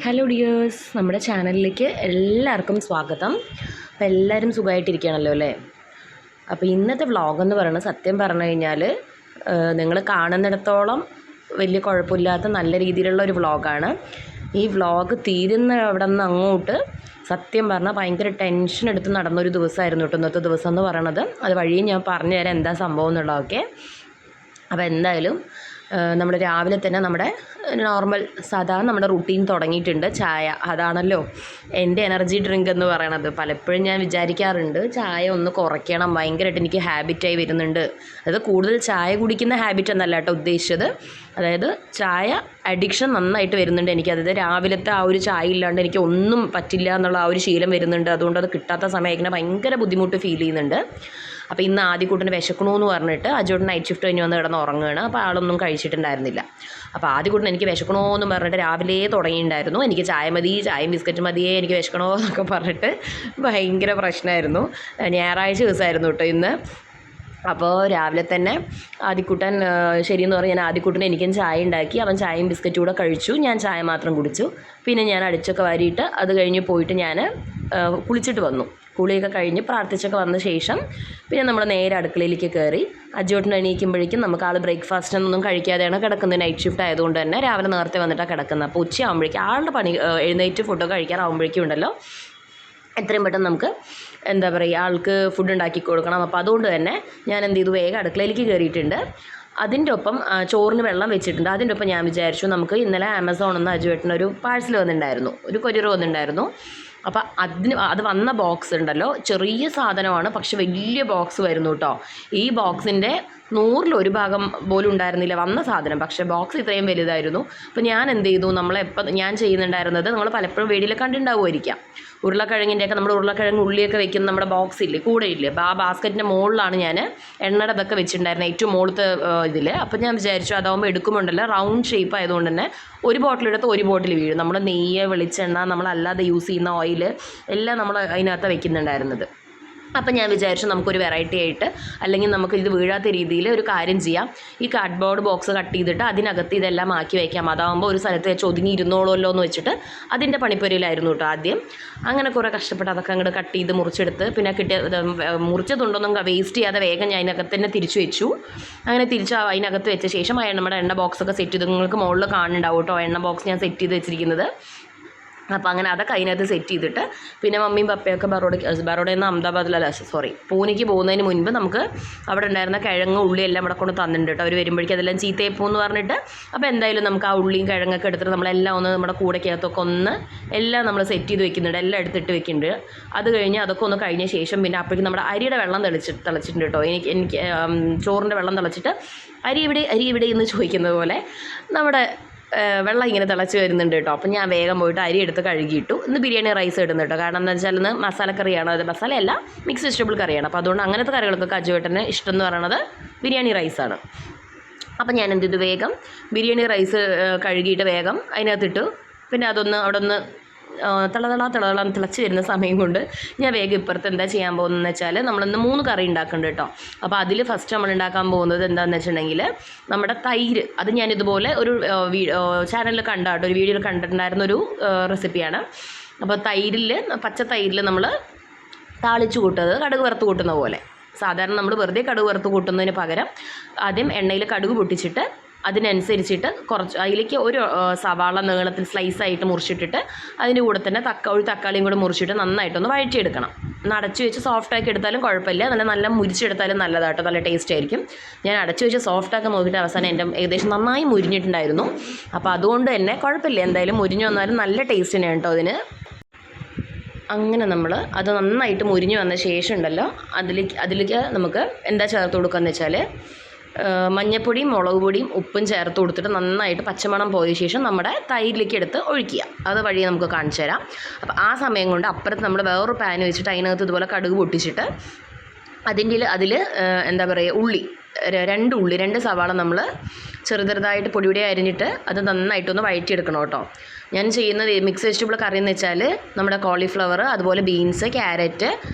Hello dears, നമ്മുടെ ചാനലിലേക്ക് എല്ലാവർക്കും സ്വാഗതം. അപ്പോൾ എല്ലാവരും സുഖമായിട്ടിരിക്കുകയാണല്ലോ അല്ലേ? അപ്പോൾ ഇന്നത്തെ വ്ളോഗെന്ന് പറയുന്നത് സത്യം പറഞ്ഞു കഴിഞ്ഞാൽ നിങ്ങൾ കാണുന്നിടത്തോളം വലിയ കുഴപ്പമില്ലാത്ത നല്ല രീതിയിലുള്ള ഒരു വ്ളോഗാണ്. ഈ വ്ളോഗ് തീരുന്ന അവിടെ നിന്ന് അങ്ങോട്ട് സത്യം പറഞ്ഞാൽ ഭയങ്കര ടെൻഷൻ എടുത്ത് നടന്നൊരു ദിവസമായിരുന്നു കേട്ടോ ഇന്നത്തെ ദിവസം എന്ന് പറയണത്. അത് വഴിയും ഞാൻ പറഞ്ഞു തരാം എന്താ സംഭവം എന്നുള്ളതൊക്കെ. അപ്പോൾ എന്തായാലും നമ്മൾ രാവിലെ തന്നെ നമ്മുടെ നോർമൽ സാധാരണ നമ്മുടെ റുട്ടീൻ തുടങ്ങിയിട്ടുണ്ട്. ചായ, അതാണല്ലോ എൻ്റെ എനർജി ഡ്രിങ്ക് എന്ന് പറയണത്. പലപ്പോഴും ഞാൻ വിചാരിക്കാറുണ്ട് ചായ ഒന്ന് കുറയ്ക്കണം, ഭയങ്കരമായിട്ട് എനിക്ക് ഹാബിറ്റായി വരുന്നുണ്ട്. അതായത് കൂടുതൽ ചായ കുടിക്കുന്ന ഹാബിറ്റ് എന്നല്ല കേട്ടോ ഉദ്ദേശിച്ചത്, അതായത് ചായ അഡിക്ഷൻ നന്നായിട്ട് വരുന്നുണ്ട് എനിക്ക്. അതായത് രാവിലത്തെ ആ ഒരു ചായ ഇല്ലാണ്ട് എനിക്ക് ഒന്നും പറ്റില്ല എന്നുള്ള ആ ഒരു ശീലം വരുന്നുണ്ട്. അതുകൊണ്ട് അത് കിട്ടാത്ത സമയത്തിന് ഭയങ്കര ബുദ്ധിമുട്ട് ഫീൽ ചെയ്യുന്നുണ്ട്. അപ്പോൾ ഇന്ന് ആദ്യക്കൂട്ടിന് വിശക്കണമെന്ന് പറഞ്ഞിട്ട് അജോട്ട് നൈറ്റ് ഷിഫ്റ്റ് കഴിഞ്ഞ് വന്ന് കിടന്ന് ഉറങ്ങുകയാണ്. അപ്പോൾ ആളൊന്നും കഴിച്ചിട്ടുണ്ടായിരുന്നില്ല. അപ്പോൾ ആദ്യക്കൂട്ടിന് എനിക്ക് വിശക്കണമെന്ന് പറഞ്ഞിട്ട് രാവിലെ തുടങ്ങിയിട്ടുണ്ടായിരുന്നു. എനിക്ക് ചായ മതി, ചായയും ബിസ്ക്കറ്റും മതിയേ, എനിക്ക് വിശക്കണോ എന്നൊക്കെ പറഞ്ഞിട്ട് ഭയങ്കര പ്രശ്നമായിരുന്നു. ഞായറാഴ്ച ദിവസമായിരുന്നു കേട്ടോ ഇന്ന്. അപ്പോൾ രാവിലെ തന്നെ ആദ്യക്കൂട്ടൻ ശരിയെന്ന് പറഞ്ഞ് ഞാൻ ആദ്യക്കൂട്ടിന് എനിക്കും ചായ ഉണ്ടാക്കി. അവൻ ചായയും ബിസ്ക്കറ്റും കൂടെ കഴിച്ചു, ഞാൻ ചായ മാത്രം കുടിച്ചു. പിന്നെ ഞാൻ അടിച്ചൊക്കെ വാരിയിട്ട് അത് കഴിഞ്ഞ് പോയിട്ട് ഞാൻ കുളിച്ചിട്ട് വന്നു. കുളിയൊക്കെ കഴിഞ്ഞ് പ്രാർത്ഥിച്ചൊക്കെ വന്ന ശേഷം പിന്നെ നമ്മൾ നേരെ അടുക്കളയിലേക്ക് കയറി. അജോട്ടിന് എണീക്കുമ്പോഴേക്കും നമുക്ക് ആൾ ബ്രേക്ക്ഫാസ്റ്റ് ഒന്നും കഴിക്കാതെയാണ് കിടക്കുന്നത്. നൈറ്റ് ഷിഫ്റ്റ് ആയതുകൊണ്ട് തന്നെ രാവിലെ നേരത്തെ വന്നിട്ടാണ് കിടക്കുന്നത്. അപ്പോൾ ഉച്ചയാകുമ്പോഴേക്കും ആളുടെ പണി എഴുന്നേറ്റ് ഫുഡൊക്കെ കഴിക്കാറാകുമ്പോഴേക്കും ഉണ്ടല്ലോ എത്രയും പെട്ടെന്ന് നമുക്ക് എന്താ പറയുക ആൾക്ക് ഫുഡ് ഉണ്ടാക്കി കൊടുക്കണം. അപ്പോൾ അതുകൊണ്ട് തന്നെ ഞാൻ എന്ത് ചെയ്തു, വേഗം അടുക്കളയിലേക്ക് കയറിയിട്ടുണ്ട്. അതിൻ്റെ ഒപ്പം ചോറിന് വെള്ളം വെച്ചിട്ടുണ്ട്. അതിൻ്റെ ഒപ്പം ഞാൻ വിചാരിച്ചു നമുക്ക് ഇന്നലെ ആമസോണിൽ നിന്ന് അജുവേട്ടനൊരു പാഴ്സൽ വന്നിട്ടുണ്ടായിരുന്നു, ഒരു കൊറിയർ വന്നിട്ടുണ്ടായിരുന്നു. അപ്പോൾ അത് വന്ന ബോക്സ് ഉണ്ടല്ലോ, ചെറിയ സാധനമാണ് പക്ഷെ വലിയ ബോക്സ് വരുന്നു കേട്ടോ. ഈ ബോക്സിൻ്റെ 100-ൽ 1 ഭാഗം പോലും ഉണ്ടായിരുന്നില്ല വന്ന സാധനം, പക്ഷേ ബോക്സ് ഇത്രയും വലുതായിരുന്നു. അപ്പോൾ ഞാൻ എന്ത് ചെയ്തു, ഞാൻ ചെയ്യുന്നുണ്ടായിരുന്നത് നമ്മൾ പലപ്പോഴും വീഡിയോയിൽ കണ്ടിട്ടുണ്ടാവുമായിരിക്കാം, ഉരുളക്കിഴങ്ങിൻ്റെയൊക്കെ നമ്മൾ ഉരുളക്കിഴങ്ങ് ഉള്ളിയൊക്കെ വെക്കുന്ന നമ്മുടെ ബോക്സ് ഇല്ലേ, കൂടെ ഇല്ലേ, അപ്പോൾ ആ ബാസ്ക്കറ്റിൻ്റെ മുകളിലാണ് ഞാൻ എണ്ണയുടെ ഇതൊക്കെ വെച്ചിട്ടുണ്ടായിരുന്നത്, ഏറ്റവും മുകളിലത്തെ ഇതിൽ. അപ്പോൾ ഞാൻ വിചാരിച്ചു അതാവുമ്പോൾ എടുക്കുമ്പോണ്ടല്ലോ റൗണ്ട് ഷേപ്പ് ആയതുകൊണ്ട് തന്നെ ഒരു ബോട്ടിലെടുത്ത് ഒരു ബോട്ടിൽ വീഴും. നമ്മൾ നെയ്യ്, വെളിച്ചെണ്ണ, നമ്മളല്ലാതെ യൂസ് ചെയ്യുന്ന ഓയിൽ എല്ലാം നമ്മൾ അതിനകത്ത് വെക്കുന്നുണ്ടായിരുന്നത്. അപ്പം ഞാൻ വിചാരിച്ചു നമുക്കൊരു വെറൈറ്റി ആയിട്ട്, അല്ലെങ്കിൽ നമുക്ക് ഇത് വീഴാത്ത രീതിയിൽ ഒരു കാര്യം ചെയ്യാം, ഈ കാർഡ്ബോർഡ് ബോക്സ് കട്ട് ചെയ്തിട്ട് അതിനകത്ത് ഇതെല്ലാം ആക്കി വയ്ക്കാം. അതാകുമ്പോൾ ഒരു സ്ഥലത്ത് വെച്ച് ഒതുങ്ങി ഇരുന്നോളല്ലോ എന്ന് വെച്ചിട്ട് അതിൻ്റെ പണിപ്പുരയിലായിരുന്നു കേട്ടോ ആദ്യം. അങ്ങനെ കുറേ കഷ്ടപ്പെട്ട് അതൊക്കെ അങ്ങോട്ട് കട്ട് ചെയ്ത് മുറിച്ചെടുത്ത്, പിന്നെ മുറിച്ചതുണ്ടൊന്നും വേസ്റ്റ് ചെയ്യാതെ വേഗം ഞാൻ അതിനകത്ത് തന്നെ തിരിച്ചു വെച്ചു. അങ്ങനെ അതിനകത്ത് വെച്ച ശേഷം നമ്മുടെ എണ്ണ ബോക്സൊക്കെ സെറ്റ് ചെയ്ത്, നിങ്ങൾക്ക് മുകളിൽ കാണുന്നുണ്ടാവും കേട്ടോ എണ്ണ ബോക്സ് ഞാൻ സെറ്റ് ചെയ്ത് വെച്ചിരിക്കുന്നത്. അപ്പോൾ അങ്ങനെ അതൊക്കെ അതിനകത്ത് സെറ്റ് ചെയ്തിട്ട് പിന്നെ മമ്മിയും പപ്പയൊക്കെ ബറോഡയിൽ നിന്ന് അഹമ്മദാബാദിലല്ല പൂനെക്ക് പോകുന്നതിന് മുൻപ് നമുക്ക് അവിടെ ഉണ്ടായിരുന്ന കിഴങ്ങ് ഉള്ളി എല്ലാം ഇവിടെ കൊണ്ട് തന്നിട്ടുണ്ട് കേട്ടോ. അവർ വരുമ്പോഴേക്കും അതെല്ലാം ചീത്തയപ്പോന്ന് പറഞ്ഞിട്ട്. അപ്പോൾ എന്തായാലും നമുക്ക് ആ ഉള്ളിയും കിഴങ്ങൊക്കെ എടുത്തിട്ട് നമ്മളെല്ലാം ഒന്ന് നമ്മുടെ കൂടക്കകത്തൊക്കെ എല്ലാം നമ്മൾ സെറ്റ് ചെയ്ത് വെക്കുന്നുണ്ട്, എല്ലാം എടുത്തിട്ട് വെക്കുന്നുണ്ട്. അത് കഴിഞ്ഞ് അതൊക്കെ ഒന്ന് കഴിഞ്ഞ ശേഷം പിന്നെ അപ്പോഴേക്കും നമ്മുടെ അരിയുടെ വെള്ളം തിളച്ചിട്ടുണ്ട് കേട്ടോ. എനിക്ക് ചോറിൻ്റെ വെള്ളം തിളച്ചിട്ട് അരി ഇവിടെ എന്ന് ചോദിക്കുന്നത് പോലെ നമ്മുടെ വെള്ളം ഇങ്ങനെ തിളച്ച് വരുന്നുണ്ട് കേട്ടോ. അപ്പം ഞാൻ വേഗം പോയിട്ട് അരി എടുത്ത് കഴുകിയിട്ടു. ഇന്ന് ബിരിയാണി റൈസ് ഇടുന്നു കേട്ടോ, കാരണം എന്താ വെച്ചാൽ ഇന്ന് മസാലക്കറിയാണ്, അത് മസാലയല്ല മിക്സ് വെജിറ്റബിൾ കറിയാണ്. അപ്പോൾ അതുകൊണ്ട് അങ്ങനത്തെ കറികൾക്കൊക്കെ അജുവേട്ടന് ഇഷ്ടം എന്ന് പറയുന്നത് ബിരിയാണി റൈസാണ്. അപ്പം ഞാൻ എന്ത് ചെയ്തു, വേഗം ബിരിയാണി റൈസ് കഴുകിയിട്ട് വേഗം അതിനകത്തിട്ടു. പിന്നെ അവിടെ ഒന്ന് തിളതളം തിളച്ച് വരുന്ന സമയം കൊണ്ട് ഞാൻ വേഗം ഇപ്പുറത്ത് എന്താ ചെയ്യാൻ പോകുന്നതെന്ന് വെച്ചാൽ നമ്മളിന്ന് 3 കറി ഉണ്ടാക്കുന്നുണ്ട് കേട്ടോ. അപ്പോൾ അതിൽ ഫസ്റ്റ് നമ്മൾ ഉണ്ടാക്കാൻ പോകുന്നത് എന്താണെന്ന് വെച്ചിട്ടുണ്ടെങ്കിൽ നമ്മുടെ തൈര്. അത് ഞാനിതുപോലെ ഒരു ചാനലിൽ ഒരു വീഡിയോയിൽ കണ്ടിട്ടുണ്ടായിരുന്നൊരു റെസിപ്പിയാണ്. അപ്പോൾ പച്ച തൈരിൽ നമ്മൾ താളിച്ച് കൂട്ടുന്നത് കടുക് വറുത്ത് കൂട്ടുന്ന പോലെ. സാധാരണ നമ്മൾ വെറുതെ കടുക് വറുത്ത് കൂട്ടുന്നതിന് പകരം ആദ്യം എണ്ണയിൽ കടുക് പൊട്ടിച്ചിട്ട് അതിനനുസരിച്ചിട്ട് അതിലേക്ക് ഒരു സവാള നീളത്തിൽ സ്ലൈസായിട്ട് മുറിച്ചിട്ടിട്ട് അതിൻ്റെ കൂടെ തന്നെ ഒരു തക്കാളിയും കൂടെ മുറിച്ചിട്ട് നന്നായിട്ടൊന്ന് വഴറ്റിയെടുക്കണം. അടച്ചു വെച്ച് സോഫ്റ്റാക്കി എടുത്താലും കുഴപ്പമില്ല, നല്ല മുരിച്ചെടുത്താലും നല്ലതാട്ടോ, നല്ല ടേസ്റ്റ് ആയിരിക്കും. ഞാൻ അടച്ചു വെച്ച് സോഫ്റ്റാക്കാൻ നോക്കിയിട്ട് അവസാനം എൻ്റെ ഏകദേശം നന്നായി മുരിഞ്ഞിട്ടുണ്ടായിരുന്നു. അപ്പോൾ അതുകൊണ്ട് തന്നെ കുഴപ്പമില്ല, എന്തായാലും മുരിഞ്ഞു വന്നാലും നല്ല ടേസ്റ്റ് തന്നെയാണ് കേട്ടോ അതിന്. അങ്ങനെ നമ്മൾ അത് നന്നായിട്ട് മുരിഞ്ഞു വന്ന ശേഷം ഉണ്ടല്ലോ അതിലേക്ക് നമുക്ക് എന്താ ചേർത്ത് കൊടുക്കുകയെന്ന് വെച്ചാൽ മഞ്ഞപ്പൊടിയും മുളക് പൊടിയും ഉപ്പും ചേർത്ത് കൊടുത്തിട്ട് നന്നായിട്ട് പച്ചമണം പോയ ശേഷം നമ്മുടെ തൈരിലേക്ക് എടുത്ത് ഒഴിക്കുക. അത് വഴി നമുക്ക് കാണിച്ചു തരാം. അപ്പോൾ ആ സമയം കൊണ്ട് അപ്പുറത്ത് നമ്മൾ വേറൊരു പാൻ വെച്ചിട്ട് അതിനകത്ത് ഇതുപോലെ കടുക് പൊട്ടിച്ചിട്ട് അതിൽ എന്താ പറയുക ഉള്ളി 2 സവാള നമ്മൾ ചെറുതായിട്ട് പൊടി അരിഞ്ഞിട്ട് അത് നന്നായിട്ടൊന്ന് വഴറ്റിയെടുക്കണം കേട്ടോ. ഞാൻ ചെയ്യുന്നത് മിക്സ് വെജിറ്റബിൾ കറി എന്ന് വെച്ചാൽ നമ്മുടെ കോളിഫ്ലവർ, അതുപോലെ beans, carrot,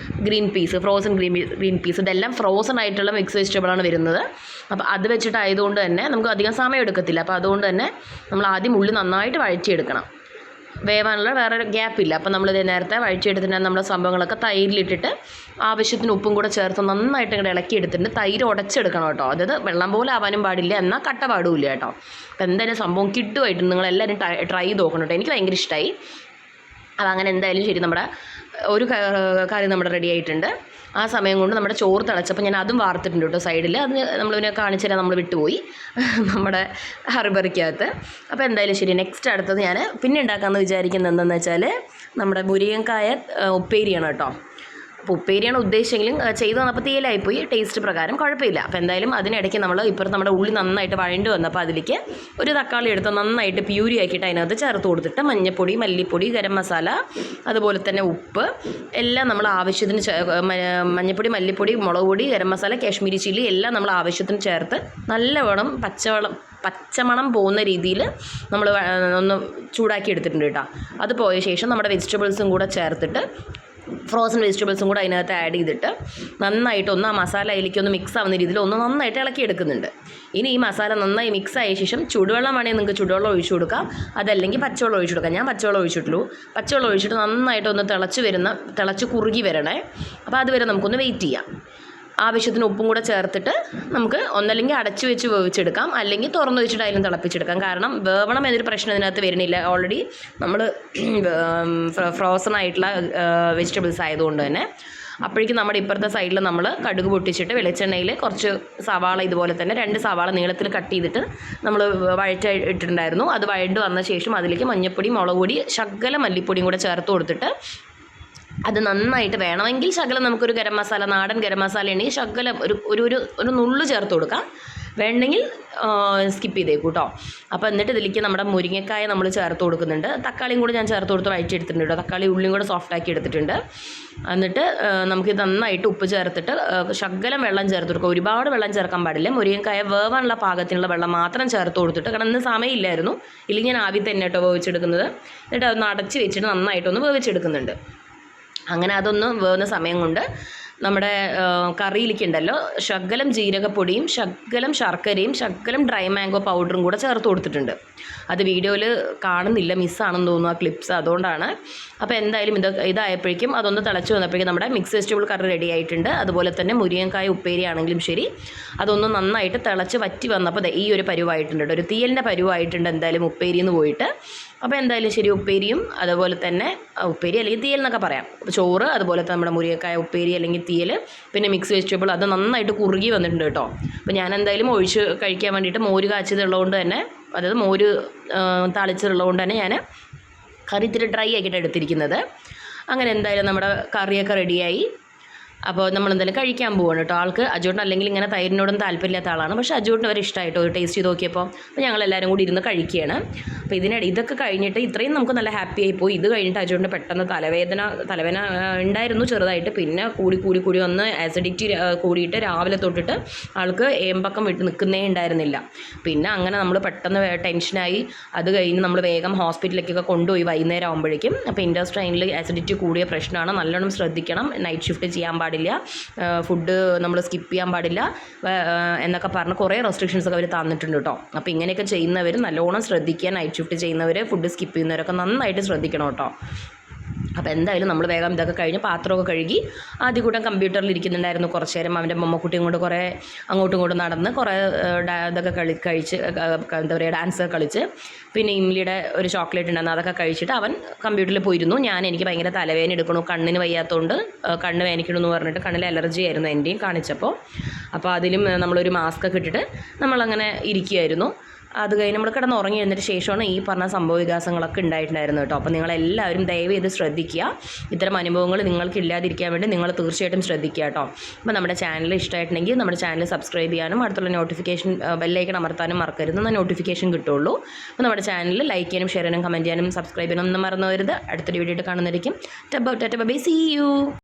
green peas, frozen green peas, ഇതെല്ലാം ഫ്രോസൺ ആയിട്ടുള്ള മിക്സ് വെജിറ്റബിളാണ് വരുന്നത്. അപ്പോൾ അത് വെച്ചിട്ടായതുകൊണ്ട് തന്നെ നമുക്ക് അധികം സമയം എടുക്കത്തില്ല. അപ്പോൾ അതുകൊണ്ട് തന്നെ നമ്മൾ ആദ്യം ഉള്ളി നന്നായിട്ട് വഴറ്റിയെടുക്കണം. വേവാനുള്ള വേറെ ഗ്യാപ്പില്ല. അപ്പോൾ നമ്മളിത് നേരത്തെ വഴിച്ചെടുത്തിട്ട് നമ്മുടെ സംഭവങ്ങളൊക്കെ തൈരിലിട്ടിട്ട് ആവശ്യത്തിന് ഉപ്പും കൂടെ ചേർത്ത് നന്നായിട്ട് ഇങ്ങോട്ട് ഇളക്കിയെടുത്തിട്ട് തൈര് ഉടച്ചെടുക്കണം കേട്ടോ. അതായത് വെള്ളം പോലെ ആവാനും പാടില്ല, എന്നാൽ കട്ട പാടുമില്ല കേട്ടോ. അപ്പോൾ എന്തായാലും സംഭവം കിട്ടുമായിട്ട് നിങ്ങളെല്ലാവരും ട്രൈ ചെയ്ത് നോക്കണം കേട്ടോ. എനിക്ക് ഭയങ്കര ഇഷ്ടമായി. അതങ്ങനെ എന്തായാലും ശരി, നമ്മുടെ ഒരു കറി നമ്മുടെ റെഡി ആയിട്ടുണ്ട്. ആ സമയം കൊണ്ട് നമ്മുടെ ചോറ് തിളച്ചപ്പോൾ ഞാൻ അതും വാർത്തിട്ടുണ്ട് കേട്ടോ സൈഡിൽ. അത് നമ്മളിതിനെ കാണിച്ചു തരാൻ നമ്മൾ വിട്ടുപോയി നമ്മുടെ ഹറിബറിക്കകത്ത്. അപ്പോൾ എന്തായാലും ശരി, നെക്സ്റ്റ് അടുത്തത് ഞാൻ പിന്നെ ഉണ്ടാക്കാമെന്ന് വിചാരിക്കുന്നത് എന്താണെന്ന് വെച്ചാൽ നമ്മുടെ മുരിങ്ങക്കായ ഉപ്പേരിയാണ് കേട്ടോ. അപ്പോൾ ഉപ്പേരിയാണ് ഉദ്ദേശിച്ചെങ്കിലും ചെയ്ത് വന്നപ്പോൾ തീയലായിപ്പോയി, ടേസ്റ്റ് പ്രകാരം കുഴപ്പമില്ല. അപ്പോൾ എന്തായാലും അതിനിടയ്ക്ക് നമ്മൾ ഇപ്പുറത്ത് നമ്മുടെ ഉള്ളി നന്നായിട്ട് വഴണ്ട് വന്നപ്പോൾ അതിലേക്ക് ഒരു തക്കാളി എടുത്ത് നന്നായിട്ട് പ്യൂരി ആക്കിയിട്ട് അതിനകത്ത് ചേർത്ത് കൊടുത്തിട്ട് മഞ്ഞൾപ്പൊടി, മല്ലിപ്പൊടി, ഗരം മസാല, അതുപോലെ തന്നെ ഉപ്പ് എല്ലാം നമ്മൾ ആവശ്യത്തിന് മഞ്ഞൾപ്പൊടി, മല്ലിപ്പൊടി, മുളക് പൊടി, ഗരം മസാല, കാശ്മീരി ചില്ലി എല്ലാം നമ്മൾ ആവശ്യത്തിന് ചേർത്ത് നല്ലവണ്ണം പച്ചമണം പോകുന്ന രീതിയിൽ നമ്മൾ ഒന്ന് ചൂടാക്കി എടുത്തിട്ടുണ്ട് കേട്ടോ. അത് പോയ ശേഷം നമ്മുടെ വെജിറ്റബിൾസും കൂടെ ചേർത്തിട്ട് ഫ്രോസൺ വെജിറ്റബിൾസും കൂടെ അതിനകത്ത് ആഡ് ചെയ്തിട്ട് നന്നായിട്ടൊന്ന് ആ മസാല അതിലേക്കൊന്ന് മിക്സ് ആവുന്ന രീതിയിൽ ഒന്ന് നന്നായിട്ട് ഇളക്കിയെടുക്കുന്നുണ്ട്. ഇനി ഈ മസാല നന്നായി മിക്സ് ആയ ശേഷം ചുടുവെള്ളം വേണമെങ്കിൽ നിങ്ങൾക്ക് ചുടുവെള്ളം ഒഴിച്ചു കൊടുക്കാം, അതല്ലെങ്കിൽ പച്ചവെള്ളം ഒഴിച്ചു കൊടുക്കാം. ഞാൻ പച്ചവെള്ളം ഒഴിച്ചിട്ടുള്ളൂ. പച്ചവെള്ളം ഒഴിച്ചിട്ട് നന്നായിട്ടൊന്ന് തിളച്ച് കുറുകി വരണേ. അപ്പോൾ അതുവരെ നമുക്കൊന്ന് വെയിറ്റ് ചെയ്യാം. ആവശ്യത്തിന് ഉപ്പും കൂടെ ചേർത്തിട്ട് നമുക്ക് ഒന്നല്ലെങ്കിൽ അടച്ചു വെച്ച് വേവിച്ചെടുക്കാം, അല്ലെങ്കിൽ തുറന്നു വെച്ചിട്ട് അതിലും തിളപ്പിച്ചെടുക്കാം. കാരണം വേവണം എന്നൊരു പ്രശ്നം ഇതിനകത്ത് വരുന്നില്ല. ഓൾറെഡി നമ്മൾ ഫ്രോസൺ ആയിട്ടുള്ള വെജിറ്റബിൾസ് ആയതുകൊണ്ട് തന്നെ. അപ്പോഴേക്കും നമ്മുടെ ഇപ്പുറത്തെ സൈഡിൽ നമ്മൾ കടുക് പൊട്ടിച്ചിട്ട് വെളിച്ചെണ്ണയിൽ കുറച്ച് സവാള, ഇതുപോലെ തന്നെ 2 സവാള നീളത്തിൽ കട്ട് ചെയ്തിട്ട് നമ്മൾ ഇട്ടിട്ടുണ്ടായിരുന്നു. അത് വഴണ്ട് വന്ന ശേഷം അതിലേക്ക് മഞ്ഞൾപ്പൊടി, മുളക് പൊടി, ശകലം മല്ലിപ്പൊടിയും കൂടെ ചേർത്ത് കൊടുത്തിട്ട് അത് നന്നായിട്ട് വേണമെങ്കിൽ ശകലം നമുക്കൊരു ഗരം മസാല, നാടൻ ഗരം മസാല ഉണ്ടെങ്കിൽ ശകലം ഒരു നുള്ളു ചേർത്ത് കൊടുക്കാം, വേണമെങ്കിൽ സ്കിപ്പ് ചെയ്തേക്കും കേട്ടോ. അപ്പോൾ എന്നിട്ട് ഇതിലേക്ക് നമ്മുടെ മുരിങ്ങക്കായ നമ്മൾ ചേർത്ത് കൊടുക്കുന്നുണ്ട്. തക്കാളിയും കൂടി ഞാൻ ചേർത്ത് കൊടുത്ത് വഴറ്റിയെടുത്തിട്ടുണ്ട് കേട്ടോ. തക്കാളി ഉള്ളിയും കൂടെ സോഫ്റ്റാക്കി എടുത്തിട്ടുണ്ട്. എന്നിട്ട് നമുക്കിത് നന്നായിട്ട് ഉപ്പ് ചേർത്തിട്ട് ശകലം വെള്ളം ചേർത്ത് കൊടുക്കുക. ഒരുപാട് വെള്ളം ചേർക്കാൻ പാടില്ല. മുരിങ്ങക്കായ വേവാനുള്ള പാകത്തിനുള്ള വെള്ളം മാത്രം ചേർത്ത് കൊടുത്തിട്ട്, കാരണം ഇന്ന് സമയമില്ലായിരുന്നു, ഇല്ലെങ്കിൽ ഞാൻ ആവി തന്നെ കേട്ടോ വേവിച്ചെടുക്കുന്നത്. എന്നിട്ട് അതൊന്ന് അടച്ച് വെച്ചിട്ട് നന്നായിട്ടൊന്ന് വേവിച്ചെടുക്കുന്നുണ്ട്. അങ്ങനെ അതൊന്ന് വേവുന്ന സമയം കൊണ്ട് നമ്മുടെ കറിയിലേക്കുണ്ടല്ലോ ശകലം ജീരകപ്പൊടിയും ശകലം ശർക്കരയും ശകലം ഡ്രൈ മാംഗോ പൗഡറും കൂടെ ചേർത്ത് കൊടുത്തിട്ടുണ്ട്. അത് വീഡിയോയിൽ കാണുന്നില്ല, മിസ്സാണെന്ന് തോന്നുന്നു ആ ക്ലിപ്സ്, അതുകൊണ്ടാണ്. അപ്പോൾ എന്തായാലും ഇതായപ്പോഴേക്കും അതൊന്ന് തിളച്ച് വന്നപ്പോഴേക്കും നമ്മുടെ മിക്സ് വെജിറ്റബിൾ കറി റെഡി ആയിട്ടുണ്ട്. അതുപോലെ തന്നെ മുരിങ്ങക്കായ ഉപ്പേരി ആണെങ്കിലും ശരി, അതൊന്ന് നന്നായിട്ട് തിളച്ച് വറ്റി വന്നപ്പോൾ ഈ ഒരു പരുവായിട്ടുണ്ട്, ഒരു തീയലിൻ്റെ പരുവായിട്ടുണ്ട് എന്തായാലും ഉപ്പേരിന്ന് പോയിട്ട്. അപ്പോൾ എന്തായാലും ശരി, ഉപ്പേരിയും അതുപോലെ തന്നെ ഉപ്പേരി അല്ലെങ്കിൽ തീയൽ എന്നൊക്കെ പറയാം. ചോറ്, അതുപോലെ തന്നെ നമ്മുടെ മുരിങ്ങക്കായ ഉപ്പേരി അല്ലെങ്കിൽ തീയൽ, പിന്നെ മിക്സ് വെജിറ്റബിൾ, അത് നന്നായിട്ട് കുറുകി വന്നിട്ടുണ്ട് കേട്ടോ. അപ്പോൾ ഞാൻ എന്തായാലും ഒഴിച്ച് കഴിക്കാൻ വേണ്ടിയിട്ട് മോര് കാച്ചിയതുള്ളതുകൊണ്ട് തന്നെ, അതായത് മോര് താളിച്ചതുള്ളതുകൊണ്ട് തന്നെ ഞാൻ കറി ഇത്തിരി ഡ്രൈ ആക്കിയിട്ട് എടുത്തിരിക്കുന്നത്. അങ്ങനെ എന്തായാലും നമ്മുടെ കറിയൊക്കെ റെഡിയായി. അപ്പോൾ നമ്മളെന്തായാലും കഴിക്കാൻ പോവാണ് കേട്ടോ. ആൾക്ക് അജുവേട്ടൻ അല്ലെങ്കിൽ ഇങ്ങനെ തൈരിനോടൊന്നും താല്പര്യമില്ലാത്ത ആളാണ്, പക്ഷേ അജുവേട്ടന് വരെ ഇഷ്ടമായിട്ടോ ഒരു ടേസ്റ്റ് ചെയ്ത് നോക്കിയപ്പോൾ. അപ്പോൾ ഞങ്ങളെല്ലാവരും കൂടി ഇരുന്ന് കഴിക്കുകയാണ്. അപ്പോൾ ഇതൊക്കെ കഴിഞ്ഞിട്ട് ഇത്രയും നമുക്ക് നല്ല ഹാപ്പി ആയിപ്പോയി. ഇത് കഴിഞ്ഞിട്ട് അജുവേട്ടന് പെട്ടെന്ന് തലവേദന ഉണ്ടായിരുന്നു ചെറുതായിട്ട്, പിന്നെ കൂടി വന്ന് ആസിഡിറ്റി കൂടിയിട്ട് രാവിലെ തൊട്ടിട്ട് ആൾക്ക് ഏമ്പക്കം വിട്ട് നിൽക്കുന്നേ ഉണ്ടായിരുന്നില്ല. പിന്നെ അങ്ങനെ നമ്മൾ പെട്ടെന്ന് ടെൻഷനായി. അത് കഴിഞ്ഞ് നമ്മൾ വേഗം ഹോസ്പിറ്റലിലേക്കൊക്കെ കൊണ്ടുപോയി വൈകുന്നേരം ആകുമ്പോഴേക്കും. അപ്പോൾ ഇൻഡസ്ട്രൈനിൽ ആസിഡിറ്റി കൂടിയ പ്രശ്നമാണ്, നല്ലോണം ശ്രദ്ധിക്കണം, നൈറ്റ് ഷിഫ്റ്റ് ചെയ്യാൻ പാടില്ല, ഫുഡ് നമ്മൾ സ്കിപ്പ് ചെയ്യാൻ പാടില്ല എന്നൊക്കെ പറഞ്ഞ് കുറേ റെസ്ട്രിക്ഷൻസ് ഒക്കെ അവർ തന്നിട്ടുണ്ട് കേട്ടോ. അപ്പോൾ ഇങ്ങനെയൊക്കെ ചെയ്യുന്നവർ നല്ലോണം ശ്രദ്ധിക്കുക. നൈറ്റ് ഷിഫ്റ്റ് ചെയ്യുന്നവർ, ഫുഡ് സ്കിപ്പ് ചെയ്യുന്നവരൊക്കെ നന്നായിട്ട് ശ്രദ്ധിക്കണം കേട്ടോ. അപ്പോൾ എന്തായാലും നമ്മൾ വേഗം ഇതൊക്കെ കഴിഞ്ഞ് പാത്രമൊക്കെ കഴുകി ആദ്യ കൂട്ടം കമ്പ്യൂട്ടറിൽ ഇരിക്കുന്നുണ്ടായിരുന്നു. കുറച്ച് നേരം അവൻ്റെ മമ്മക്കുട്ടിയും കൊണ്ട് കുറേ അങ്ങോട്ടും ഇങ്ങോട്ടും നടന്ന് കുറേ ഇതൊക്കെ കഴിച്ച് എന്താ പറയുക, ഡാൻസ് കളിച്ച്, പിന്നെ ഇംലിയുടെ ഒരു ചോക്ലേറ്റ് ഉണ്ടായിരുന്നു, അതൊക്കെ കഴിച്ചിട്ട് അവൻ കമ്പ്യൂട്ടറിൽ പോയിരുന്നു. എനിക്ക് ഭയങ്കര തലവേദന എടുക്കണു, കണ്ണിന് വയ്യാത്തതുകൊണ്ട് കണ്ണ് വേദനിക്കണമെന്ന് പറഞ്ഞിട്ട് കണ്ണിൽ അലർജി ആയിരുന്നു എൻ്റെയും കാണിച്ചപ്പോൾ. അപ്പോൾ അതിലും നമ്മളൊരു മാസ്ക് ഒക്കെ ഇട്ടിട്ട് നമ്മളങ്ങനെ ഇരിക്കുകയായിരുന്നു. അത് കഴിഞ്ഞ് നമ്മൾ കിടന്നുറങ്ങി എഴുന്നതിന് ശേഷമാണ് ഈ പറഞ്ഞ സംഭവ വികാസങ്ങളൊക്കെ ഉണ്ടായിട്ടുണ്ടായിരുന്നു കേട്ടോ. അപ്പോൾ നിങ്ങളെല്ലാവരും ദയവ് ചെയ്ത് ശ്രദ്ധിക്കുക. ഇത്തരം അനുഭവങ്ങൾ നിങ്ങൾക്ക് ഇല്ലാതിരിക്കാൻ വേണ്ടി നിങ്ങൾ തീർച്ചയായിട്ടും ശ്രദ്ധിക്കുക കേട്ടോ. അപ്പോൾ നമ്മുടെ ചാനൽ ഇഷ്ടമായിട്ടുണ്ടെങ്കിൽ നമ്മുടെ ചാനൽ സബ്സ്ക്രൈബ് ചെയ്യാനും അടുത്തുള്ള നോട്ടിഫിക്കേഷൻ ബെല്ലൈക്കൺ അമർത്താനും മറക്കരുത്, എന്നാൽ നോട്ടിഫിക്കേഷൻ കിട്ടുള്ളൂ. അപ്പോൾ നമ്മുടെ ചാനൽ ലൈക്ക് ചെയ്യാനും ഷെയർ ചെയ്യാനും കമൻറ്റ് ചെയ്യാനും സബ്സ്ക്രൈബ് ചെയ്യാനും ഒന്നും മറന്നു വരുത്. അടുത്തൊരു വീഡിയോ കാണുന്നതായിരിക്കും. Bye, see U.